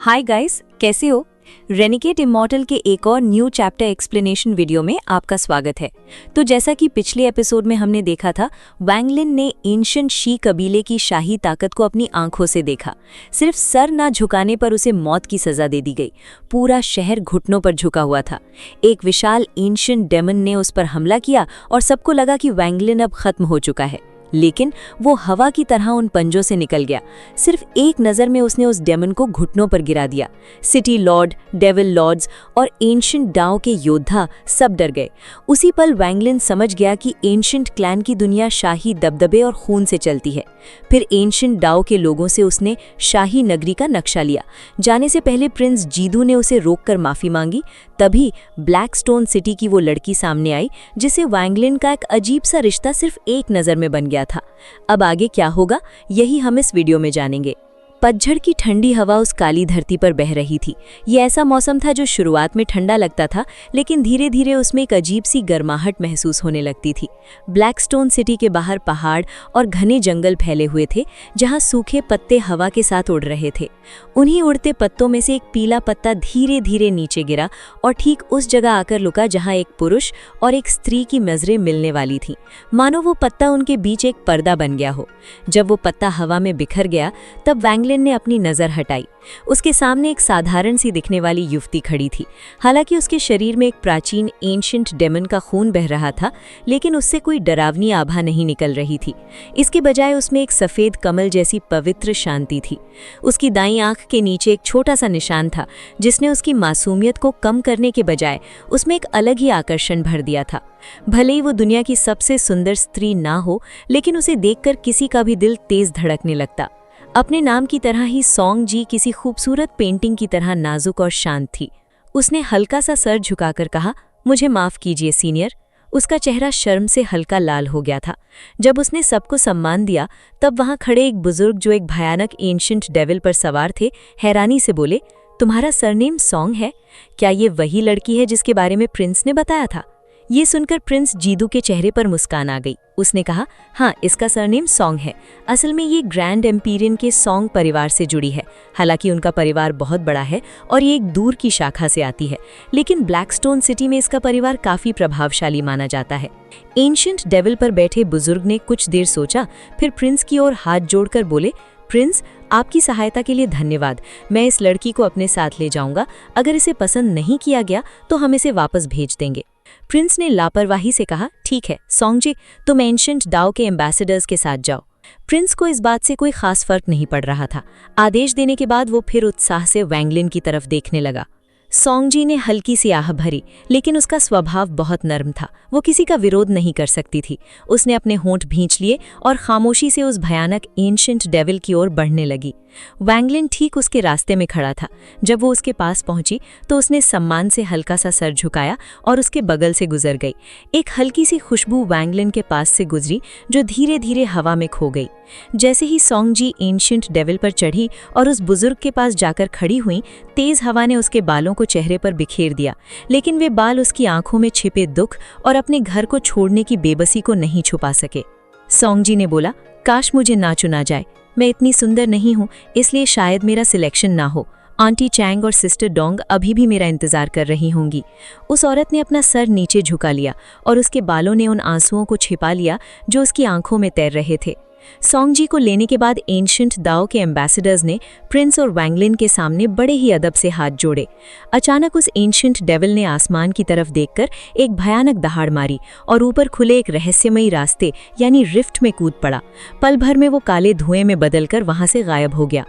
Hi guys, कैसे हो? रेनिकेट immortal के एक और न्यू चैप्टर एक्सप्लेनेशन वीडियो में आपका स्वागत है। तो जैसा कि पिछले एपिसोड में हमने देखा था, वैंग लिन ने एंशिएंट शी कबीले की शाही ताकत को अपनी आंखों से देखा। सिर्फ सर ना झुकाने पर उसे मौत की सजा दे दी गई। पूरा शहर घुटनों पर झुका हुआ था। एक विशाल एंशिएंट डेमन ने उस पर हमला किया और सबको लगा कि वैंग लिन अब खत्म हो चुका है, लेकिन वो हवा की तरह उन पंजों से निकल गया। सिर्फ एक नज़र में उसने उस डेमन को घुटनों पर गिरा दिया। सिटी लॉर्ड, डेविल लॉर्ड्स और एंशिएंट डाओ के योद्धा सब डर गए। उसी पल वैंग लिन समझ गया कि एंशिएंट क्लैन की दुनिया शाही दबदबे और खून से चलती है। फिर एंशिएंट डाओ के लोगों से उसने शाही नगरी का नक्शा लिया। जाने से पहले प्रिंस जीदू ने उसे रोककर माफ़ी मांगी। तभी ब्लैकस्टोन सिटी की वो लड़की सामने आई जिसे वैंग लिन का एक अजीब सा रिश्ता सिर्फ एक नज़र में बन गया था। अब आगे क्या होगा, यही हम इस वीडियो में जानेंगे। पतझड़ की ठंडी हवा उस काली धरती पर बह रही थी। ये ऐसा मौसम था जो शुरुआत में ठंडा लगता था, लेकिन धीरे धीरे उसमें एक अजीब सी गर्माहट महसूस होने लगती थी। ब्लैकस्टोन सिटी के बाहर पहाड़ और घने जंगल फैले हुए थे, जहां सूखे पत्ते हवा के साथ उड़ रहे थे। उन्हीं उड़ते पत्तों में से एक पीला पत्ता धीरे धीरे नीचे गिरा और ठीक उस जगह आकर लुका जहां एक पुरुष और एक स्त्री की नजरें मिलने वाली थीं। मानो वो पत्ता उनके बीच एक पर्दा बन गया हो। जब वो पत्ता हवा में बिखर गया, तब वैंग लिन ने अपनी नज़र हटाई। उसके सामने एक साधारण सी दिखने वाली युवती खड़ी थी। हालांकि उसके शरीर में एक प्राचीन एंशिएंट डेमन का खून बह रहा था, लेकिन उससे कोई डरावनी आभा नहीं निकल रही थी। इसके बजाय उसमें एक सफ़ेद कमल जैसी पवित्र शांति थी। उसकी दाईं आंख के नीचे एक छोटा सा निशान था, जिसने उसकी मासूमियत को कम करने के बजाय उसमें एक अलग ही आकर्षण भर दिया था। भले ही वो दुनिया की सबसे सुंदर स्त्री ना हो, लेकिन उसे देखकर किसी का भी दिल तेज धड़कने लगता। अपने नाम की तरह ही सोंग जी किसी खूबसूरत पेंटिंग की तरह नाजुक और शांत थी। उसने हल्का सा सर झुकाकर कहा, मुझे माफ़ कीजिए सीनियर। उसका चेहरा शर्म से हल्का लाल हो गया था। जब उसने सबको सम्मान दिया, तब वहाँ खड़े एक बुजुर्ग जो एक भयानक एंशिएंट डेविल पर सवार थे, हैरानी से बोले, तुम्हारा सरनेम सोंग है? क्या ये वही लड़की है जिसके बारे में प्रिंस ने बताया था? ये सुनकर प्रिंस जीदू के चेहरे पर मुस्कान आ गई। उसने कहा, हाँ, इसका सरनेम सोंग है। असल में ये ग्रैंड एम्पीरियन के सोंग परिवार से जुड़ी है। हालांकि उनका परिवार बहुत बड़ा है और ये एक दूर की शाखा से आती है, लेकिन ब्लैकस्टोन सिटी में इसका परिवार काफ़ी प्रभावशाली माना जाता है। एंशिएंट डेविल पर बैठे बुजुर्ग ने कुछ देर सोचा, फिर प्रिंस की ओर हाथ जोड़कर बोले, प्रिंस, आपकी सहायता के लिए धन्यवाद। मैं इस लड़की को अपने साथ ले जाऊंगा। अगर इसे पसंद नहीं किया गया तो हम इसे वापस भेज देंगे। प्रिंस ने लापरवाही से कहा, ठीक है सोंग जी, तुम एंशिएंट डाओ के एम्बेसडर्स के साथ जाओ। प्रिंस को इस बात से कोई खास फर्क नहीं पड़ रहा था। आदेश देने के बाद वो फिर उत्साह से वैंग लिन की तरफ देखने लगा। सोंग जी ने हल्की सी आह भरी, लेकिन उसका स्वभाव बहुत नर्म था। वो किसी का विरोध नहीं कर सकती थी। उसने अपने होंठ भींच लिए और खामोशी से उस भयानक एंशिएंट डेविल की ओर बढ़ने लगी। वैंग लिन ठीक उसके रास्ते में खड़ा था। जब वो उसके पास पहुंची तो उसने सम्मान से हल्का सा सर झुकाया और उसके बगल से गुजर गई। एक हल्की सी खुशबू वैंग लिन के पास से गुजरी, जो धीरे धीरे हवा में खो गई। जैसे ही सोंग जी एंशिएंट डेविल पर चढ़ी और उस बुजुर्ग के पास जाकर खड़ी हुई, तेज हवा ने उसके बालों को चेहरे पर बिखेर दिया, लेकिन वे बाल उसकी आंखों में छिपे दुख और अपने घर को छोड़ने की बेबसी को नहीं छुपा सके। सोंग जी ने बोला, काश मुझे ना चुना जाए। मैं इतनी सुंदर नहीं हूँ, इसलिए शायद मेरा सिलेक्शन ना हो। आंटी चैंग और सिस्टर डोंग अभी भी मेरा इंतजार कर रही होंगी। उस औरत ने अपना सर नीचे झुका लिया और उसके बालों ने उन आंसुओं को छिपा लिया जो उसकी आंखों में तैर रहे थे। सोंग जी को लेने के बाद एंशिएंट डाओ के एम्बेसडर्स ने प्रिंस और वैंग लिन के सामने बड़े ही अदब से हाथ जोड़े। अचानक उस एंशिएंट डेविल ने आसमान की तरफ देखकर एक भयानक दहाड़ मारी और ऊपर खुले एक रहस्यमयी रास्ते यानी रिफ्ट में कूद पड़ा। पल भर में वो काले धुएं में बदलकर वहां से गायब हो गया।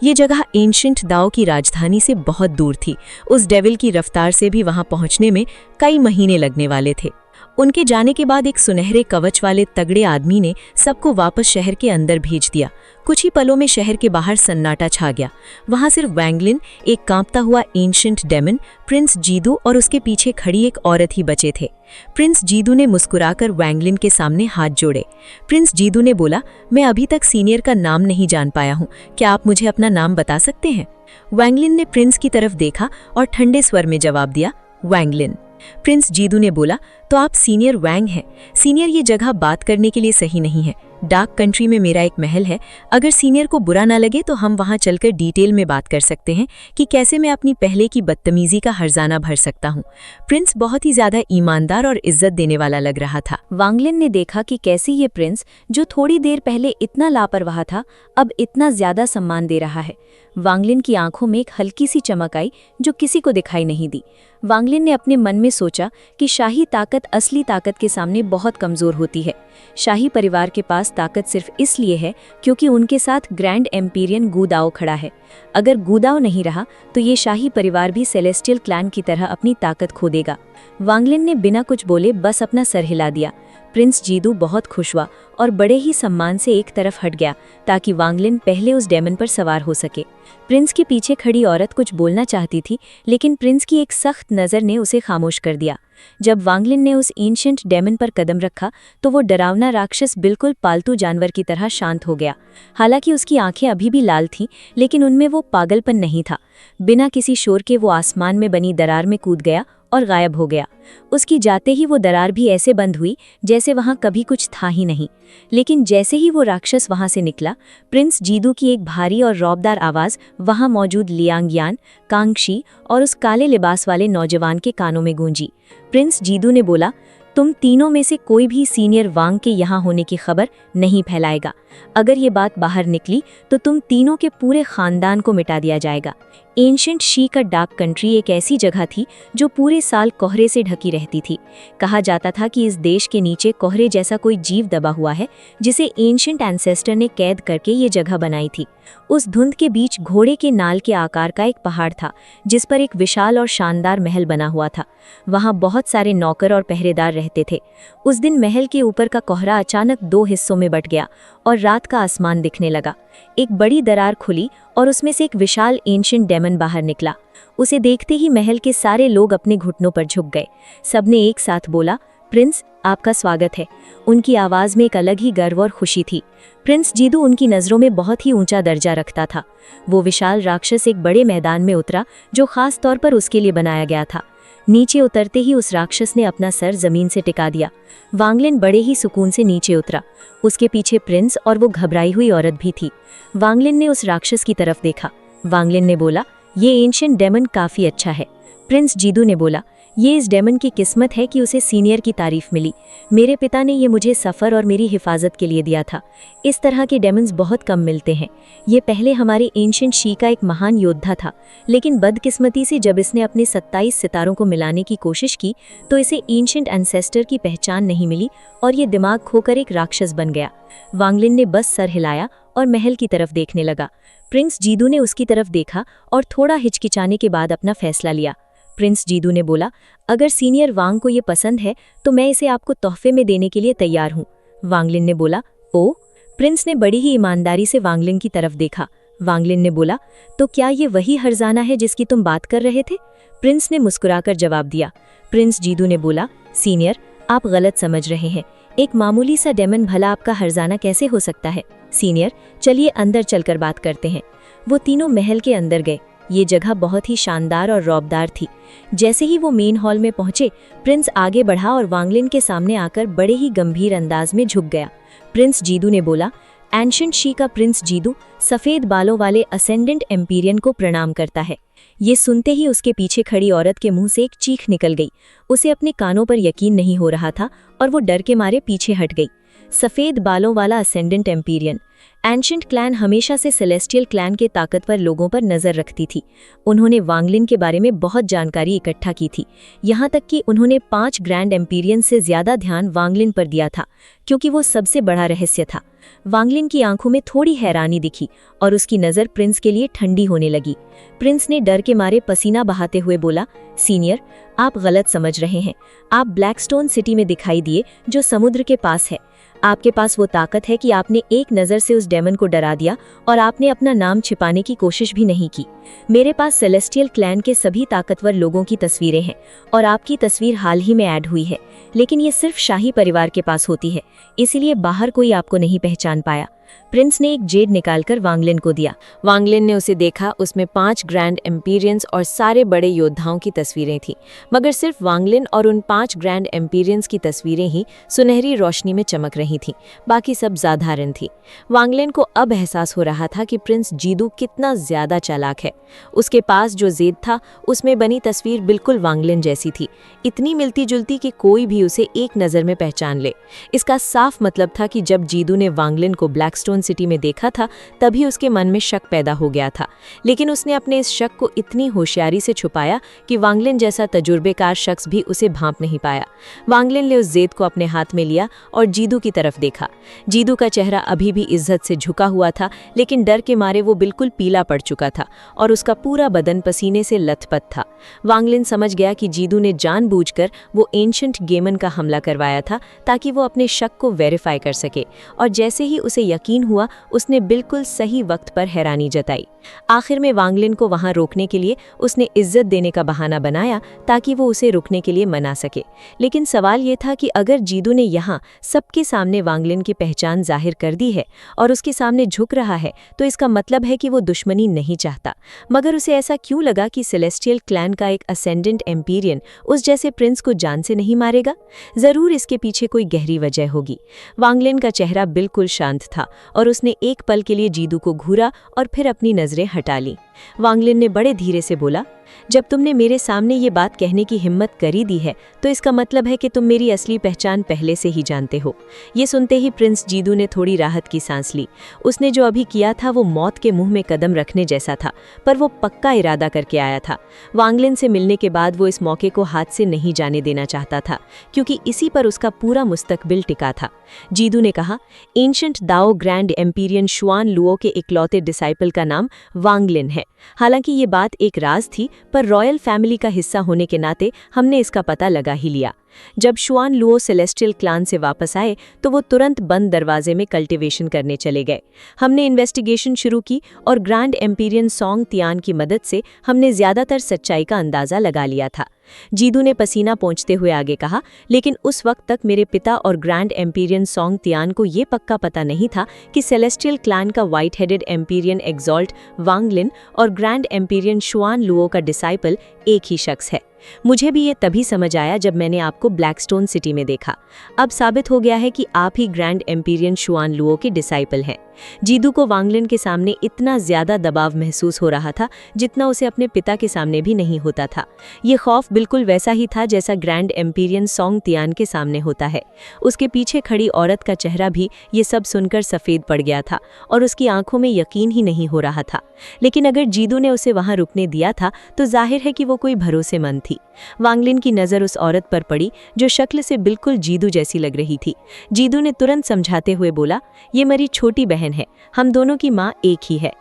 ये जगह एंशिएंट डाओ की राजधानी से बहुत दूर थी। उस डेविल की रफ्तार से भी वहां पहुंचने में कई महीने लगने वाले थे। उनके जाने के बाद एक सुनहरे कवच वाले तगड़े आदमी ने सबको वापस शहर के अंदर भेज दिया। कुछ ही पलों में शहर के बाहर सन्नाटा छा गया। वहां सिर्फ वैंग लिन, एक कांपता हुआ एंशिएंट डेमन, प्रिंस जीदू और उसके पीछे खड़ी एक औरत ही बचे थे। प्रिंस जीदू ने मुस्कुराकर वैंग लिन के सामने हाथ जोड़े। प्रिंस जीदू ने बोला, मैं अभी तक सीनियर का नाम नहीं जान पाया हूँ, क्या आप मुझे अपना नाम बता सकते हैं? वैंग लिन ने प्रिंस की तरफ देखा और ठंडे स्वर में जवाब दिया, वैंग लिन। प्रिंस जीदू ने बोला, तो आप सीनियर वैंग हैं। सीनियर, ये जगह बात करने के लिए सही नहीं है। डार्क कंट्री में मेरा एक महल है। अगर सीनियर को बुरा ना लगे तो हम वहां चलकर डिटेल में बात कर सकते हैं कि कैसे मैं अपनी पहले की बदतमीजी का हर्जाना भर सकता हूँ। प्रिंस बहुत ही ज्यादा ईमानदार और इज्जत देने वाला लग रहा था। वांगलिन ने देखा कि कैसे ये प्रिंस, जो थोड़ी देर पहले इतना लापरवाह था, अब इतना ज्यादा सम्मान दे रहा है। वांगलिन की आंखों में एक हल्की सी चमक आई जो किसी को दिखाई नहीं दी। वांगलिन ने अपने मन में सोचा कि शाही ताकत असली ताकत के सामने बहुत कमजोर होती है। शाही परिवार के पास ताकत सिर्फ इसलिए है क्योंकि उनके साथ ग्रैंड एम्पीरियन गूदाओ खड़ा है। अगर गूदाओ नहीं रहा तो ये शाही परिवार भी सेलेस्टियल क्लैन की तरह अपनी ताकत खो देगा। वांगलिन ने बिना कुछ बोले बस अपना सर हिला दिया। प्रिंस जीदू बहुत खुश हुआ और बड़े ही सम्मान से एक तरफ हट गया ताकि वांगलिन पहले उस डेमन पर सवार हो सके। प्रिंस के पीछे खड़ी औरत कुछ बोलना चाहती थी, लेकिन प्रिंस की एक सख्त नज़र ने उसे खामोश कर दिया। जब वांगलिन ने उस एंशिएंट डेमन पर कदम रखा तो वो डरावना राक्षस बिल्कुल पालतू जानवर की तरह शांत हो गया। हालांकि उसकी आंखें अभी भी लाल थीं, लेकिन उनमें वो पागलपन नहीं था। बिना किसी शोर के वो आसमान में बनी दरार में कूद गया और गायब हो गया। उसकी जाते ही वो दरार भी ऐसे बंद हुई जैसे वहां कभी कुछ था ही नहीं। लेकिन जैसे ही वो राक्षस वहां से निकला, प्रिंस जीदू की एक भारी और रौबदार आवाज वहां मौजूद लियांगयान, कांगशी और उस काले लिबास वाले नौजवान के कानों में गूंजी। प्रिंस जीदू ने बोला, तुम तीनों में से कोई भी सीनियर वांग के यहाँ होने की खबर नहीं फैलाएगा। अगर ये बात बाहर निकली तो तुम तीनों के पूरे खानदान को मिटा दिया जाएगा। एंशिएंट शी का डार्क कंट्री एक ऐसी जगह थी जो पूरे साल कोहरे से ढकी रहती थी। कहा जाता था कि इस देश के नीचे कोहरे जैसा कोई जीव दबा हुआ है जिसे एंशिएंट एंसेस्टर ने कैद करके ये जगह बनाई थी। उस धुंध के बीच घोड़े के नाल के आकार का एक पहाड़ था जिस पर एक विशाल और शानदार महल बना हुआ था। वहां बहुत सारे नौकर और पहरेदार रहते थे। उस दिन महल के ऊपर का कोहरा अचानक 2 हिस्सों में बट गया और रात का आसमान दिखने लगा। एक बड़ी दरार खुली और उसमें से एक विशाल एंशिएंट डेमन बाहर निकला। उसे देखते ही महल के सारे लोग अपने घुटनों पर झुक गए। सबने एक साथ बोला, प्रिंस, आपका स्वागत है। उनकी आवाज में एक अलग ही गर्व और खुशी थी। प्रिंस जीदू उनकी नज़रों में बहुत ही ऊंचा दर्जा रखता था। वो विशाल राक्षस एक बड़े मैदान में उतरा जो खास तौर पर उसके लिए बनाया गया था। नीचे उतरते ही उस राक्षस ने अपना सर जमीन से टिका दिया। वांगलिन बड़े ही सुकून से नीचे उतरा। उसके पीछे प्रिंस और वो घबराई हुई औरत भी थी। वांगलिन ने उस राक्षस की तरफ देखा। वांगलिन ने बोला, ये एंशिएंट डेमन काफी अच्छा है। प्रिंस जीदू ने बोला, ये इस डेमन की किस्मत है कि उसे सीनियर की तारीफ मिली। मेरे पिता ने ये मुझे सफ़र और मेरी हिफाजत के लिए दिया था। इस तरह के डेमन्स बहुत कम मिलते हैं। ये पहले हमारे एंशिएंट शी का एक महान योद्धा था, लेकिन बदकिस्मती से जब इसने अपने 27 सितारों को मिलाने की कोशिश की तो इसे एंशिएंट एंसेस्टर की पहचान नहीं मिली और ये दिमाग खोकर एक राक्षस बन गया। वांगलिन ने बस सर हिलाया और महल की तरफ देखने लगा। प्रिंस जीदू ने उसकी तरफ देखा और थोड़ा हिचकिचाने के बाद अपना फैसला लिया। प्रिंस जीदू ने बोला, अगर सीनियर वांग को ये पसंद है तो मैं इसे आपको तोहफे में देने के लिए तैयार हूँ। वांगलिन ने बोला, ओ। प्रिंस ने बड़ी ही ईमानदारी से वांगलिन की तरफ देखा। वांगलिन ने बोला, तो क्या ये वही हर्जाना है जिसकी तुम बात कर रहे थे? प्रिंस ने मुस्कुराकर जवाब दिया। प्रिंस जीदू ने बोला, सीनियर, आप गलत समझ रहे हैं। एक मामूली सा डेमन भला आपका हर्जाना कैसे हो सकता है? सीनियर, चलिए अंदर चलकर बात करते हैं। वो तीनों महल के अंदर गए। ये जगह बहुत ही शानदार और रौबदार थी। जैसे ही वो मेन हॉल में पहुंचे, प्रिंस आगे बढ़ा और वांगलिन के सामने आकर बड़े ही गंभीर अंदाज में झुक गया। प्रिंस जीदू ने बोला, एंशिएंट शी का प्रिंस जीदू सफ़ेद बालों वाले असेंडेंट एम्पीरियन को प्रणाम करता है। ये सुनते ही उसके पीछे खड़ी औरत के मुंह से एक चीख निकल गई। उसे अपने कानों पर यकीन नहीं हो रहा था और वो डर के मारे पीछे हट गई। सफ़ेद बालों वाला असेंडेंट एम्पीरियन। एंशिएंट क्लैन हमेशा से सेलेस्टियल क्लैन के ताकतवर लोगों पर नज़र रखती थी। उन्होंने वांगलिन के बारे में बहुत जानकारी इकट्ठा की थी, यहाँ तक कि उन्होंने 5 ग्रैंड एम्पीरियन से ज़्यादा ध्यान वांगलिन पर दिया था क्योंकि वो सबसे बड़ा रहस्य था। वांगलिन की आंखों में थोड़ी हैरानी दिखी और उसकी नज़र प्रिंस के लिए ठंडी होने लगी। प्रिंस ने डर के मारे पसीना बहाते हुए बोला, सीनियर, आप गलत समझ रहे हैं। आप ब्लैकस्टोन सिटी में दिखाई दिए जो समुद्र के पास है। आपके पास वो ताकत है कि आपने एक नज़र से उस डेमन को डरा दिया और आपने अपना नाम छिपाने की कोशिश भी नहीं की। मेरे पास सेलेस्टियल क्लैन के सभी ताकतवर लोगों की तस्वीरें हैं और आपकी तस्वीर हाल ही में ऐड हुई है, लेकिन ये सिर्फ शाही परिवार के पास होती है, इसीलिए बाहर कोई आपको नहीं पहचान पाया। प्रिंस ने एक जेड निकालकर वांगलिन को दिया। वांगलिन ने उसे देखा। उसमें 5 ग्रैंड एम्पीरियंस और सारे बड़े योद्धाओं की तस्वीरें थीं, मगर सिर्फ वांगलिन और उन 5 ग्रैंड एम्पीरियंस की तस्वीरें ही सुनहरी रोशनी में चमक रही थीं, बाकी सब साधारण थी। वांगलिन को अब एहसास हो रहा था कि प्रिंस जीदू कितना ज्यादा चालाक है। उसके पास जो जेड था उसमें बनी तस्वीर बिल्कुल वांगलिन जैसी थी, इतनी मिलती जुलती कि कोई भी उसे एक नज़र में पहचान ले। इसका साफ मतलब था कि जब जीदू ने वांगलिन को ब्लैकस्टोन सिटी में देखा था तभी उसके मन में शक पैदा हो गया था, लेकिन उसने अपने इस शक को इतनी होशियारी से छुपाया कि वांगलिन जैसा तजुर्बेकार शख्स भी उसे भांप नहीं पाया। वांगलिन ने उस जेद को अपने हाथ में लिया और जीदू की तरफ देखा। जीदू का चेहरा अभी भी इज्जत से झुका हुआ था, लेकिन डर के मारे वो बिल्कुल पीला पड़ चुका था और उसका पूरा बदन पसीने से लथपथ था। वांगलिन समझ गया कि जीदू ने जानबूझकर वो एंशिएंट गेमन का हमला करवाया था ताकि वो अपने शक को वेरीफाई कर सके, और जैसे ही उसे यकीन हुआ उसने बिल्कुल सही वक्त पर हैरानी जताई। आखिर में वांगलिन को वहां रोकने के लिए उसने इज्जत देने का बहाना बनाया ताकि वो उसे रुकने के लिए मना सके। लेकिन सवाल ये था कि अगर जीदू ने यहाँ सबके सामने वांगलिन की पहचान जाहिर कर दी है और उसके सामने झुक रहा है, तो इसका मतलब है कि वो दुश्मनी नहीं चाहता। मगर उसे ऐसा क्यों लगा कि सेलेस्टियल क्लैन का एक असेंडेंट एम्पीरियन उस जैसे प्रिंस को जान से नहीं मारेगा? जरूर इसके पीछे कोई गहरी वजह होगी। वांगलिन का चेहरा बिल्कुल शांत था और उसने एक पल के लिए जीदू को घूरा और फिर अपनी नजरें हटा ली। वांगलिन ने बड़े धीरे से बोला, जब तुमने मेरे सामने ये बात कहने की हिम्मत करी दी है तो इसका मतलब है कि तुम मेरी असली पहचान पहले से ही जानते हो। ये सुनते ही प्रिंस जीदू ने थोड़ी राहत की सांस ली। उसने जो अभी किया था वो मौत के मुंह में कदम रखने जैसा था, पर वो पक्का इरादा करके आया था। वांगलिन से मिलने के बाद वो इस मौके को हाथ से नहीं जाने देना चाहता था, क्योंकि इसी पर उसका पूरा मुस्तकबिल टिका था। जीदू ने कहा, एंशिएंट दाओ ग्रैंड एम्पीरियन शुआन लुओ के इकलौते डिसाइपल का नाम वांगलिन है। हालांकि ये बात एक राज थी, पर रॉयल फैमिली का हिस्सा होने के नाते हमने इसका पता लगा ही लिया। जब शुआन लुओ सेलेस्टियल क्लान से वापस आए तो वो तुरंत बंद दरवाजे में कल्टीवेशन करने चले गए। हमने इन्वेस्टिगेशन शुरू की और ग्रैंड एम्पीरियन सोंग तियान की मदद से हमने ज्यादातर सच्चाई का अंदाजा लगा लिया था। जीदू ने पसीना पोंछते हुए आगे कहा, लेकिन उस वक्त तक मेरे पिता और ग्रैंड एम्पीरियन सोंग तियान को ये पक्का पता नहीं था कि सेलेस्टियल क्लैन का white headed empyrean exalt Wanglin और ग्रैंड एम्पीरियन शुआन लुओ का डिसाइपल एक ही शख्स है। मुझे भी ये तभी समझ आया जब मैंने आपको ब्लैकस्टोन सिटी में देखा। अब साबित हो गया है कि आप ही ग्रैंड एम्पीरियन शुआन लुओ के डिसाइपल हैं। जीदू को वांगलिन के सामने इतना ज्यादा दबाव महसूस हो रहा था जितना उसे अपने पिता के सामने भी नहीं होता था। ये खौफ बिल्कुल वैसा ही था जैसा ग्रैंड एम्पीरियन सोंग तियान के सामने होता है। उसके पीछे खड़ी औरत का चेहरा भी ये सब सुनकर सफ़ेद पड़ गया था और उसकी आंखों में यकीन ही नहीं हो रहा था। लेकिन अगर जीदू ने उसे वहां रुकने दिया था तो जाहिर है कि वो कोई भरोसेमंद थी। वांगलिन की नज़र उस औरत पर पड़ी जो शक्ल से बिल्कुल जीदू जैसी लग रही थी। जीदू ने तुरंत समझाते हुए बोला, ये मेरी छोटी बहन है, हम दोनों की माँ एक ही है।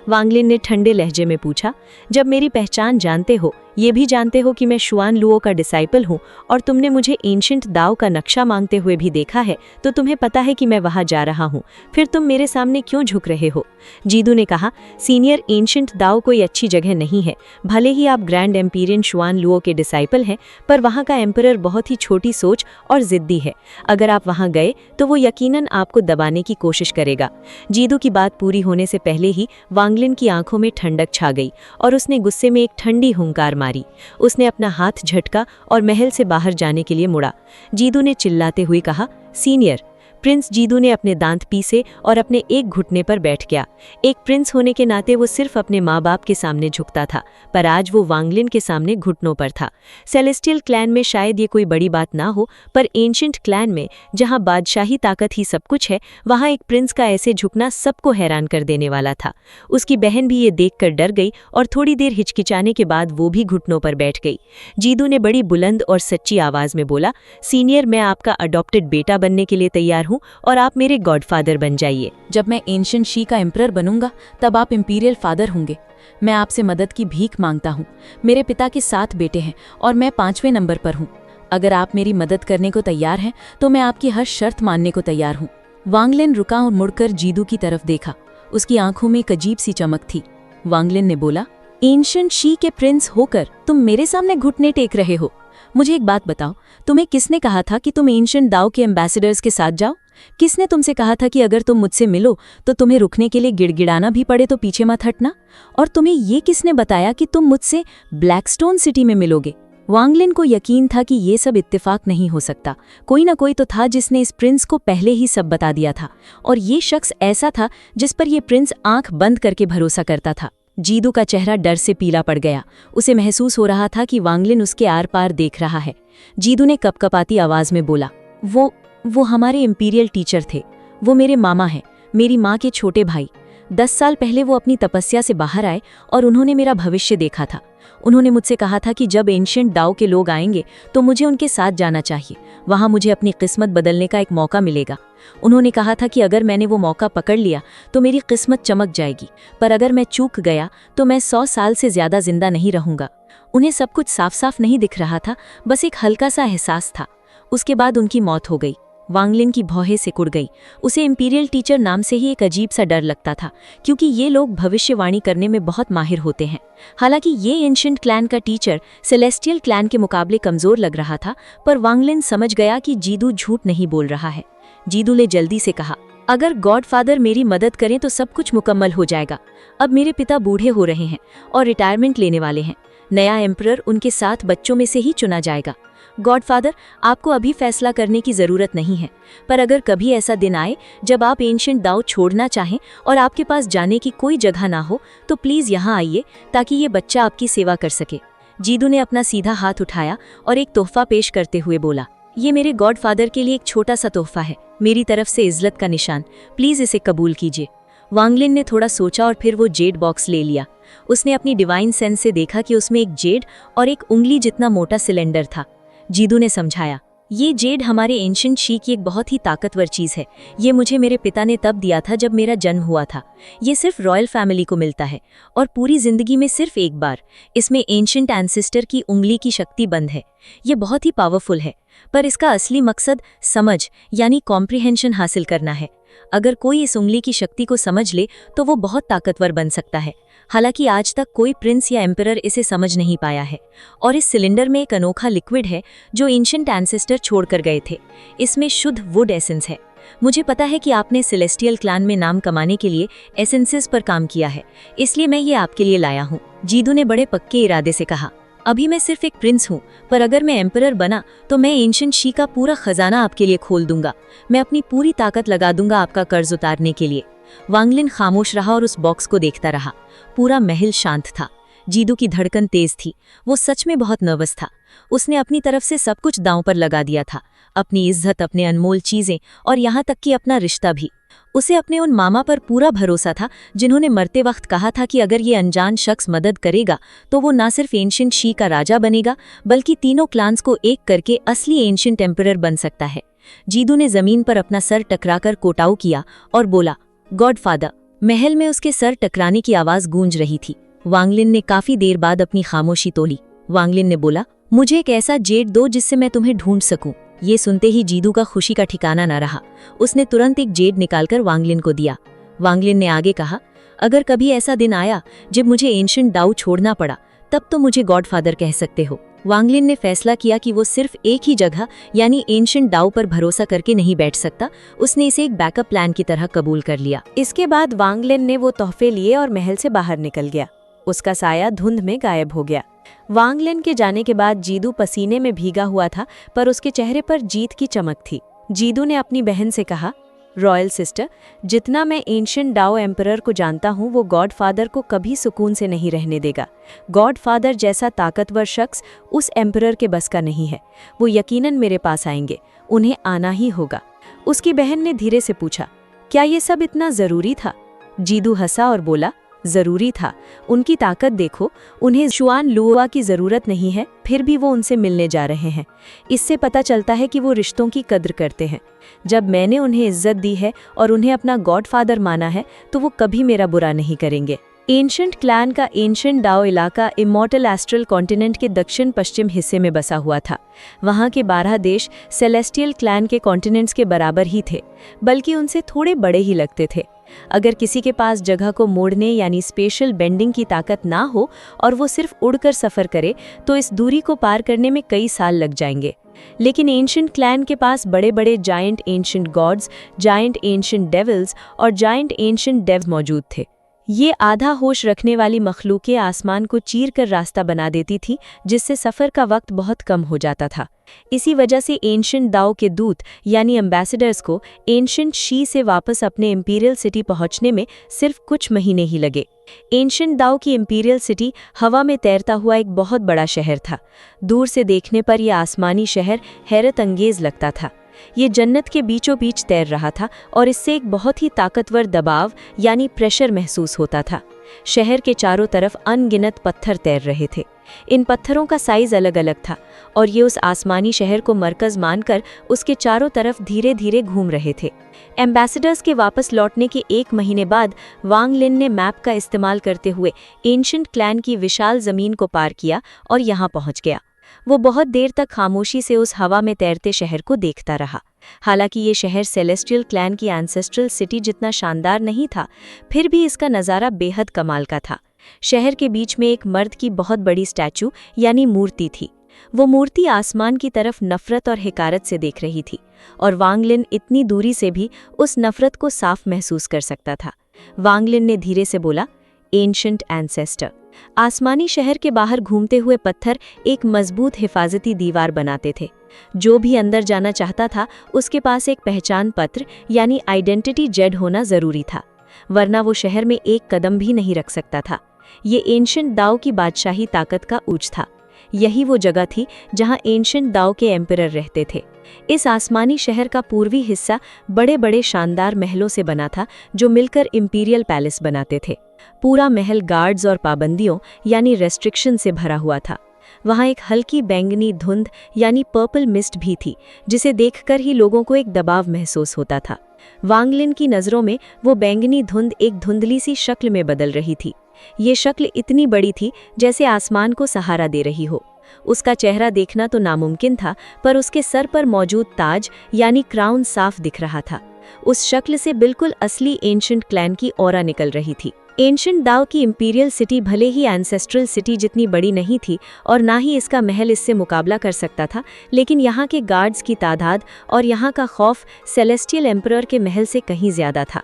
वांगलिन ने ठंडे लहजे में पूछा, जब मेरी पहचान जानते हो, ये भी जानते हो कि मैं शुआन लुओ का डिसाइपल हूँ और तुमने मुझे एंशिएंट दाओ का नक्शा मांगते हुए भी देखा है, तो तुम्हें पता है कि मैं वहाँ जा रहा हूँ, फिर तुम मेरे सामने क्यों झुक रहे हो? जीदू ने कहा, सीनियर, एंशिएंट दाओ कोई अच्छी जगह नहीं है। भले ही आप ग्रैंड एम्पीरियन शुआन लुओ के डिसाइपल हैं, पर वहाँ का एम्परर बहुत ही छोटी सोच और जिद्दी है। अगर आप वहाँ गए तो वो यकीनन आपको दबाने की कोशिश करेगा। जीदू की बात पूरी होने से पहले ही वांगलिन की आंखों में ठंडक छा गई और उसने गुस्से में एक ठंडी हुंकार मारी। उसने अपना हाथ झटका और महल से बाहर जाने के लिए मुड़ा। जीदू ने चिल्लाते हुए कहा, सीनियर। प्रिंस जीदू ने अपने दांत पीसे और अपने एक घुटने पर बैठ गया। एक प्रिंस होने के नाते वो सिर्फ अपने माँ बाप के सामने झुकता था, पर आज वो वांगलिन के सामने घुटनों पर था। सेलेस्टियल क्लैन में शायद ये कोई बड़ी बात ना हो, पर एंशिएंट क्लैन में जहाँ बादशाही ताकत ही सब कुछ है, वहाँ एक प्रिंस का ऐसे झुकना सबको हैरान कर देने वाला था। उसकी बहन भी ये देखकर डर गई और थोड़ी देर हिचकिचाने के बाद वो भी घुटनों पर बैठ गई। जीदू ने बड़ी बुलंद और सच्ची आवाज में बोला, सीनियर, मैं आपका अडॉप्टेड बेटा बनने के लिए तैयार हूँ और आप मेरे गॉडफादर बन जाइए। जब मैं एंशिएंट शी का एम्परर बनूंगा तब आप इंपीरियल फादर होंगे। मैं आपसे मदद की भीख मांगता हूँ। मेरे पिता के 7 बेटे हैं और मैं 5वें नंबर पर हूँ। अगर आप मेरी मदद करने को तैयार हैं तो मैं आपकी हर शर्त मानने को तैयार हूँ। वांगलिन रुका और मुड़कर जीदू की तरफ देखा। उसकी आंखों में एक अजीब सी चमक थी। वांगलिन ने बोला, एंशिएंट शी के प्रिंस होकर तुम मेरे सामने घुटने टेक रहे हो? मुझे एक बात बताओ, तुम्हें किसने कहा था कि तुम एंशिएंट दाओ के एम्बेसडर्स के साथ जाओ? किसने तुमसे कहा था कि अगर तुम मुझसे मिलो तो तुम्हें रुकने के लिए गिड़गिड़ाना भी पड़े तो पीछे मत हटना? और तुम्हें ये किसने बताया कि तुम मुझसे ब्लैकस्टोन सिटी में मिलोगे? वांगलिन को यकीन था कि ये सब इत्तेफाक नहीं हो सकता। कोई ना कोई तो था जिसने इस प्रिंस को पहले ही सब बता दिया था, और ये शख्स ऐसा था जिस पर ये प्रिंस आंख बंद करके भरोसा करता था। जीदू का चेहरा डर से पीला पड़ गया। उसे महसूस हो रहा था कि वांगलिन उसके आर पार देख रहा है। जीदू ने कपकपाती आवाज में बोला, वो हमारे इंपीरियल टीचर थे। वो मेरे मामा हैं, मेरी माँ के छोटे भाई। 10 साल पहले वो अपनी तपस्या से बाहर आए और उन्होंने मेरा भविष्य देखा था। उन्होंने मुझसे कहा था कि जब एंशिएंट डाओ के लोग आएंगे तो मुझे उनके साथ जाना चाहिए। वहां मुझे अपनी किस्मत बदलने का एक मौका मिलेगा। उन्होंने कहा था कि अगर मैंने वो मौका पकड़ लिया तो मेरी किस्मत चमक जाएगी, पर अगर मैं चूक गया तो मैं 100 साल से ज्यादा जिंदा नहीं रहूंगा। उन्हें सब कुछ साफ साफ नहीं दिख रहा था, बस एक हल्का सा एहसास था। उसके बाद उनकी मौत हो गई। वांगलिन की भौहें सिकुड़ गई। उसे इंपीरियल टीचर नाम से ही एक अजीब सा डर लगता था, क्योंकि ये लोग भविष्यवाणी करने में बहुत माहिर होते हैं। हालांकि ये एंशिएंट क्लैन का टीचर सेलेस्टियल क्लैन के मुकाबले कमजोर लग रहा था, पर वांगलिन समझ गया कि जीदू झूठ नहीं बोल रहा है। जीदू ने जल्दी से कहा, अगर गॉडफादर मेरी मदद करें तो सब कुछ मुकम्मल हो जाएगा। अब मेरे पिता बूढ़े हो रहे हैं और रिटायरमेंट लेने वाले हैं। नया एम्परर उनके 7 बच्चों में से ही चुना जाएगा। गॉडफादर, आपको अभी फैसला करने की जरूरत नहीं है, पर अगर कभी ऐसा दिन आए जब आप एंशिएंट दाओ छोड़ना चाहें और आपके पास जाने की कोई जगह ना हो, तो प्लीज यहाँ आइए ताकि ये बच्चा आपकी सेवा कर सके। जीदू ने अपना सीधा हाथ उठाया और एक तोहफा पेश करते हुए बोला, ये मेरे गॉडफादर के लिए एक छोटा सा तोहफा है, मेरी तरफ से इज्जत का निशान। प्लीज इसे कबूल कीजिए। वांगलिन ने थोड़ा सोचा और फिर वो जेड बॉक्स ले लिया। उसने अपनी डिवाइन सेंस से देखा कि उसमें एक जेड और एक उंगली जितना मोटा सिलेंडर था। जीदू ने समझाया, ये जेड हमारे एंशिएंट शी की एक बहुत ही ताकतवर चीज है। ये मुझे मेरे पिता ने तब दिया था जब मेरा जन्म हुआ था। ये सिर्फ रॉयल फैमिली को मिलता है और पूरी जिंदगी में सिर्फ एक बार। इसमें एंशिएंट एंसेस्टर की उंगली की शक्ति बंद है। ये बहुत ही पावरफुल है, पर इसका असली मकसद समझ यानी कॉम्प्रिहेंशन हासिल करना है। अगर कोई इस उंगली की शक्ति को समझ ले तो वो बहुत ताकतवर बन सकता है। हालांकि आज तक कोई प्रिंस या एम्परर इसे समझ नहीं पाया है। और इस सिलेंडर में एक अनोखा लिक्विड है जो एंशिएंट एंसेस्टर छोड़कर गए थे। इसमें शुद्ध वुड एसेंस है। मुझे पता है कि आपने सेलेस्टियल क्लैन में नाम कमाने के लिए एसेंसेस पर काम किया है, इसलिए मैं ये आपके लिए लाया हूँ। जीदू ने बड़े पक्के इरादे से कहा, अभी मैं सिर्फ एक प्रिंस हूँ, पर अगर मैं एम्परर बना तो मैं एंशिएंट शी का पूरा खजाना आपके लिए खोल दूंगा। मैं अपनी पूरी ताकत लगा दूंगा आपका कर्ज उतारने के लिए। वांगलिन खामोश रहा और उस बॉक्स को देखता रहा। पूरा महल शांत था। जीदू की धड़कन तेज थी। वो सच में बहुत नर्वस था। उसने अपनी तरफ से सब कुछ दांव पर लगा दिया था, अपनी इज्जत, अपने अनमोल चीजें और यहाँ तक कि अपना रिश्ता भी। उसे अपने उन मामा पर पूरा भरोसा था जिन्होंने मरते वक्त कहा था कि अगर ये अनजान शख्स मदद करेगा तो वो ना सिर्फ एंशिएंट शी का राजा बनेगा, बल्कि तीनों क्लान्स को एक करके असली एंशिएंट एम्परर बन सकता है। जीदू ने जमीन पर अपना सर टकराकर कोटाऊ किया और बोला, गॉडफादर। महल में उसके सर टकराने की आवाज गूंज रही थी। वांगलिन ने काफी देर बाद अपनी खामोशी तोड़ी। वांगलिन ने बोला, मुझे एक ऐसा जेड दो जिससे मैं तुम्हें ढूंढ सकूं। ये सुनते ही जीदू का खुशी का ठिकाना न रहा। उसने तुरंत एक जेड निकालकर वांगलिन को दिया। वांगलिन ने आगे कहा, अगर कभी ऐसा दिन आया जब मुझे एंशिएंट डाओ छोड़ना पड़ा, तब तो मुझे गॉडफादर कह सकते हो। वांगलिन ने फैसला किया कि वो सिर्फ एक ही जगह यानी एंशिएंट डाओ पर भरोसा करके नहीं बैठ सकता। उसने इसे एक बैकअप प्लान की तरह कबूल कर लिया। इसके बाद वांगलिन ने वो तोहफे लिए और महल से बाहर निकल गया। उसका साया धुंध में गायब हो गया। वांगलिन के जाने के बाद जीदू पसीने में भीगा हुआ था, पर उसके चेहरे पर जीत की चमक थी। जीदू ने अपनी बहन से कहा, रॉयल सिस्टर, जितना मैं एंशिएंट डाओ एम्परर को जानता हूँ, वो गॉडफादर को कभी सुकून से नहीं रहने देगा। गॉडफादर जैसा ताकतवर शख्स उस एम्परर के बस का नहीं है। वो यकीनन मेरे पास आएंगे, उन्हें आना ही होगा। उसकी बहन ने धीरे से पूछा, क्या ये सब इतना जरूरी था? जीदू हंसा और बोला, जरूरी था। उनकी ताकत देखो, उन्हें शुआन लुओवा की जरूरत नहीं है, फिर भी वो उनसे मिलने जा रहे हैं। इससे पता चलता है कि वो रिश्तों की कद्र करते हैं। जब मैंने उन्हें इज्जत दी है और उन्हें अपना गॉडफादर माना है, तो वो कभी मेरा बुरा नहीं करेंगे। एंशिएंट क्लैन का एंशिएंट डाओ इलाका इमॉर्टल एस्ट्रल कॉन्टिनेंट के दक्षिण पश्चिम हिस्से में बसा हुआ था। वहाँ के 12 देश सेलेस्टियल क्लैन के कॉन्टिनेंट्स के बराबर ही थे, बल्कि उनसे थोड़े बड़े ही लगते थे। अगर किसी के पास जगह को मोड़ने यानी स्पेशल बेंडिंग की ताकत ना हो और वो सिर्फ उड़कर सफ़र करे, तो इस दूरी को पार करने में कई साल लग जाएंगे। लेकिन एंशिएंट क्लैन के पास बड़े बड़े giant ancient gods, giant ancient devils और जायंट एंशिएंट डेव्स मौजूद थे। ये आधा होश रखने वाली मखलूकें आसमान को चीर कर रास्ता बना देती थी, जिससे सफ़र का वक्त बहुत कम हो जाता था। इसी वजह से एंशिएंट दाओ के दूत यानी एम्बेसडर्स को एंशिएंट शी से वापस अपने इंपीरियल सिटी पहुंचने में सिर्फ कुछ महीने ही लगे। एंशिएंट दाओ की इंपीरियल सिटी हवा में तैरता हुआ एक बहुत बड़ा शहर था। दूर से देखने पर यह आसमानी शहर हैरत अंगेज लगता था। ये जन्नत के बीचों बीच तैर रहा था और इससे एक बहुत ही ताकतवर दबाव यानी प्रेशर महसूस होता था। शहर के चारों तरफ अनगिनत पत्थर तैर रहे थे। इन पत्थरों का साइज अलग अलग था और ये उस आसमानी शहर को मरकज मानकर उसके चारों तरफ धीरे धीरे घूम रहे थे। एम्बेसडर्स के वापस लौटने के 1 महीने बाद वांग लिन ने मैप का इस्तेमाल करते हुए एंशिएंट क्लैन की विशाल जमीन को पार किया और यहाँ पहुँच गया। वो बहुत देर तक खामोशी से उस हवा में तैरते शहर को देखता रहा। हालांकि ये शहर सेलेस्टियल क्लैन की एंसेस्ट्रल सिटी जितना शानदार नहीं था, फिर भी इसका नज़ारा बेहद कमाल का था। शहर के बीच में एक मर्द की बहुत बड़ी स्टैचू यानी मूर्ति थी। वो मूर्ति आसमान की तरफ नफरत और हिकारत से देख रही थी और वांग लिन इतनी दूरी से भी उस नफरत को साफ महसूस कर सकता था। वांग लिन ने धीरे से बोला, एंशिएंट एंसेस्टर। आसमानी शहर के बाहर घूमते हुए पत्थर एक मजबूत हिफाजती दीवार बनाते थे। जो भी अंदर जाना चाहता था उसके पास एक पहचान पत्र यानी आइडेंटिटी जेड होना जरूरी था, वरना वो शहर में एक कदम भी नहीं रख सकता था। ये एंशिएंट दाओ की बादशाही ताकत का उच्च था। यही वो जगह थी जहां एंशिएंट दाओ के एम्परर रहते थे। इस आसमानी शहर का पूर्वी हिस्सा बड़े बड़े शानदार महलों से बना था जो मिलकर इंपीरियल पैलेस बनाते थे। पूरा महल गार्ड्स और पाबंदियों यानी रेस्ट्रिक्शन से भरा हुआ था। वहाँ एक हल्की बैंगनी धुंध यानी पर्पल मिस्ट भी थी, जिसे देखकर ही लोगों को एक दबाव महसूस होता था। वांग लिन की नज़रों में वो बैंगनी धुंध एक धुंधली सी शक्ल में बदल रही थी। ये शक्ल इतनी बड़ी थी जैसे आसमान को सहारा दे रही हो। उसका चेहरा देखना तो नामुमकिन था, पर उसके सर पर मौजूद ताज यानी क्राउन साफ दिख रहा था। उस शक्ल से बिल्कुल असली एंशिएंट क्लैन की ऑरा निकल रही थी। एंशिएंट दाओ की इंपीरियल सिटी भले ही एंसेस्ट्रल सिटी जितनी बड़ी नहीं थी और ना ही इसका महल इससे मुकाबला कर सकता था, लेकिन यहाँ के गार्ड्स की तादाद और यहाँ का खौफ सेलेस्टियल एम्परर के महल से कहीं ज्यादा था।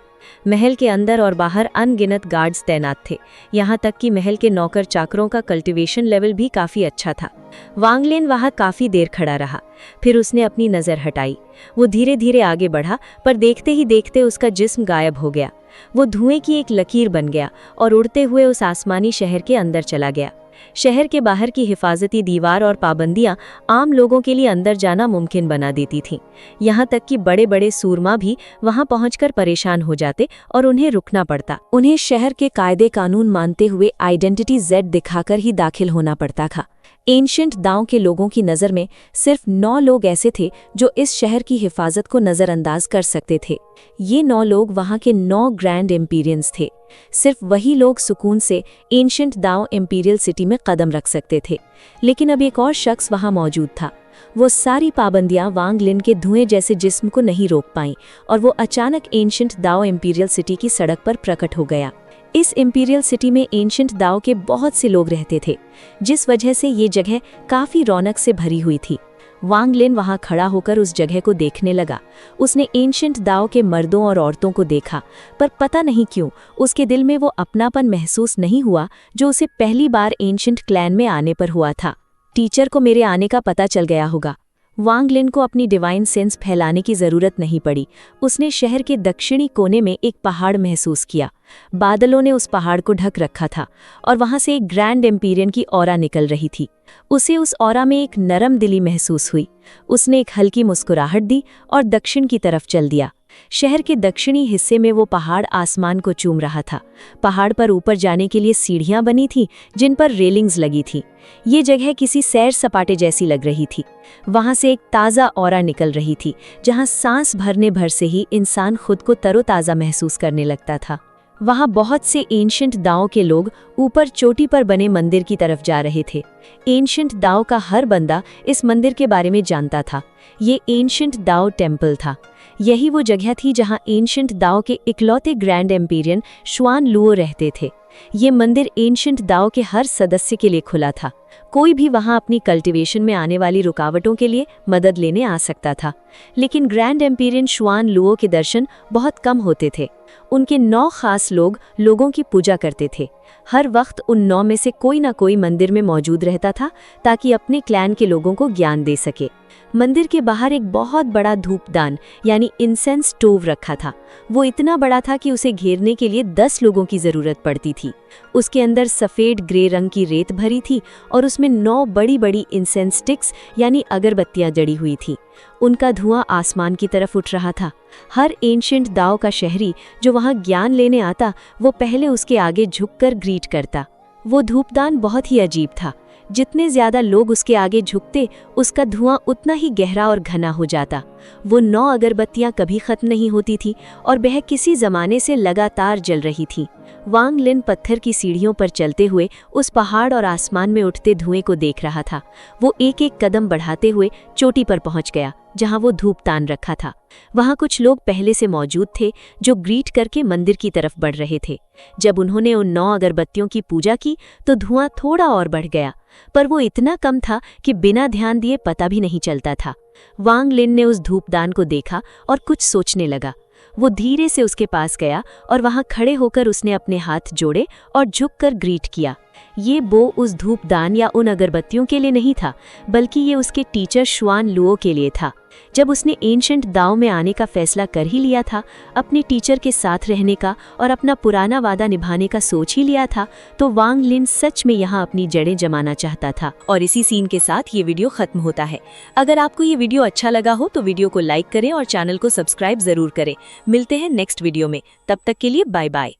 महल के अंदर और बाहर अनगिनत गार्ड्स तैनात थे। यहाँ तक कि महल के नौकर चाकरों का कल्टीवेशन लेवल भी काफ़ी अच्छा था। वांग लिन वहाँ काफ़ी देर खड़ा रहा, फिर उसने अपनी नज़र हटाई। वो धीरे धीरे आगे बढ़ा, पर देखते ही देखते उसका जिस्म गायब हो गया। वो धुएं की एक लकीर बन गया और उड़ते हुए उस आसमानी शहर के अंदर चला गया। शहर के बाहर की हिफाजती दीवार और पाबंदियां आम लोगों के लिए अंदर जाना मुमकिन बना देती थीं। यहाँ तक कि बड़े बड़े सूरमा भी वहाँ पहुंचकर परेशान हो जाते और उन्हें रुकना पड़ता। उन्हें शहर के कायदे कानून मानते हुए आइडेंटिटी जेड दिखाकर ही दाखिल होना पड़ता था। एंशिएंट दाओ के लोगों की नज़र में सिर्फ 9 लोग ऐसे थे जो इस शहर की हिफाजत को नज़रअंदाज कर सकते थे। ये 9 लोग वहाँ के 9 ग्रैंड एम्पीरियंस थे। सिर्फ वही लोग सुकून से एंशिएंट दाओ इंपीरियल सिटी में कदम रख सकते थे। लेकिन अब एक और शख्स वहाँ मौजूद था। वो सारी पाबंदियां वांग लिन के धुएं जैसे जिस्म को नहीं रोक पाईं और वो अचानक एंशिएंट दाओ इंपीरियल सिटी की सड़क पर प्रकट हो गया। इस इंपीरियल सिटी में एंशिएंट दाओ के बहुत से लोग रहते थे, जिस वजह से ये जगह काफ़ी रौनक से भरी हुई थी। वांग लिन वहाँ खड़ा होकर उस जगह को देखने लगा। उसने एंशिएंट दाओ के मर्दों और औरतों को देखा, पर पता नहीं क्यों उसके दिल में वो अपनापन महसूस नहीं हुआ जो उसे पहली बार एंशिएंट क्लैन में आने पर हुआ था। टीचर को मेरे आने का पता चल गया होगा। वांग लिन को अपनी डिवाइन सेंस फैलाने की ज़रूरत नहीं पड़ी। उसने शहर के दक्षिणी कोने में एक पहाड़ महसूस किया। बादलों ने उस पहाड़ को ढक रखा था और वहाँ से एक ग्रैंड एम्पीरियन की ऑरा निकल रही थी। उसे उस ऑरा में एक नरम दिली महसूस हुई। उसने एक हल्की मुस्कुराहट दी और दक्षिण की तरफ चल दिया। शहर के दक्षिणी हिस्से में वो पहाड़ आसमान को चूम रहा था। पहाड़ पर ऊपर जाने के लिए सीढ़ियां बनी थीं, जिन पर रेलिंग्स लगी थी। ये जगह किसी सैर सपाटे जैसी लग रही थी। वहां से एक ताज़ा ऑरा निकल रही थी, जहां सांस भरने भर से ही इंसान खुद को तरोताज़ा महसूस करने लगता था। वहां बहुत से एंशिएंट दाओ के लोग ऊपर चोटी पर बने मंदिर की तरफ जा रहे थे। एंशिएंट दाओ का हर बंदा इस मंदिर के बारे में जानता था। ये एंशिएंट दाओ टेम्पल था। यही वो जगह थी जहां एंशिएंट दाओ के इकलौते ग्रैंड एम्पीरियन शुआन लुओ रहते थे। ये मंदिर एंशिएंट दाओ के हर सदस्य के लिए खुला था। कोई भी वहां अपनी कल्टीवेशन में आने वाली रुकावटों के लिए मदद लेने आ सकता था। लेकिन ग्रैंड एम्पीरियन शुआन लुओ के दर्शन बहुत कम होते थे। उनके 9 खास लोग लोगों की पूजा करते थे। हर वक्त उन 9 में से कोई ना कोई मंदिर में मौजूद रहता था ताकि अपने क्लैन के लोगों को ज्ञान दे सके। मंदिर के बाहर एक बहुत बड़ा धूपदान यानी इंसेंस स्टोव रखा था। वो इतना बड़ा था कि उसे घेरने के लिए 10 लोगों की जरूरत पड़ती थी। उसके अंदर सफ़ेद ग्रे रंग की रेत भरी थी और उसमें 9 बड़ी बड़ी इंसेंस स्टिक्स यानी अगरबत्तियां जड़ी हुई थी। उनका धुआं आसमान की तरफ उठ रहा था। हर एंशिएंट दाओ का शहरी जो वहां ज्ञान लेने आता, वो पहले उसके आगे झुककर ग्रीट करता। वो धूपदान बहुत ही अजीब था। जितने ज्यादा लोग उसके आगे झुकते, उसका धुआं उतना ही गहरा और घना हो जाता। वो 9 अगरबत्तियां कभी खत्म नहीं होती थी और वह किसी जमाने से लगातार जल रही थी। वांग लिन पत्थर की सीढ़ियों पर चलते हुए उस पहाड़ और आसमान में उठते धुएं को देख रहा था। वो एक एक कदम बढ़ाते हुए चोटी पर पहुंच गया जहां वो धूपदान रखा था। वहां कुछ लोग पहले से मौजूद थे जो ग्रीट करके मंदिर की तरफ बढ़ रहे थे। जब उन्होंने उन 9 अगरबत्तियों की पूजा की तो धुआं थोड़ा और बढ़ गया, पर वो इतना कम था कि बिना ध्यान दिए पता भी नहीं चलता था। वांग लिन ने उस धूपदान को देखा और कुछ सोचने लगा। वो धीरे से उसके पास गया और वहां खड़े होकर उसने अपने हाथ जोड़े और झुककर ग्रीट किया। ये बो उस धूपदान या उन अगरबत्तियों के लिए नहीं था, बल्कि ये उसके टीचर शुआन लुओ के लिए था। जब उसने एंशिएंट दाओ में आने का फैसला कर ही लिया था, अपने टीचर के साथ रहने का और अपना पुराना वादा निभाने का सोच ही लिया था, तो वांग लिन सच में यहाँ अपनी जड़ें जमाना चाहता था। और इसी सीन के साथ ये वीडियो खत्म होता है। अगर आपको ये वीडियो अच्छा लगा हो तो वीडियो को लाइक करें और चैनल को सब्सक्राइब जरूर करें। मिलते हैं नेक्स्ट वीडियो में, तब तक के लिए बाय बाय।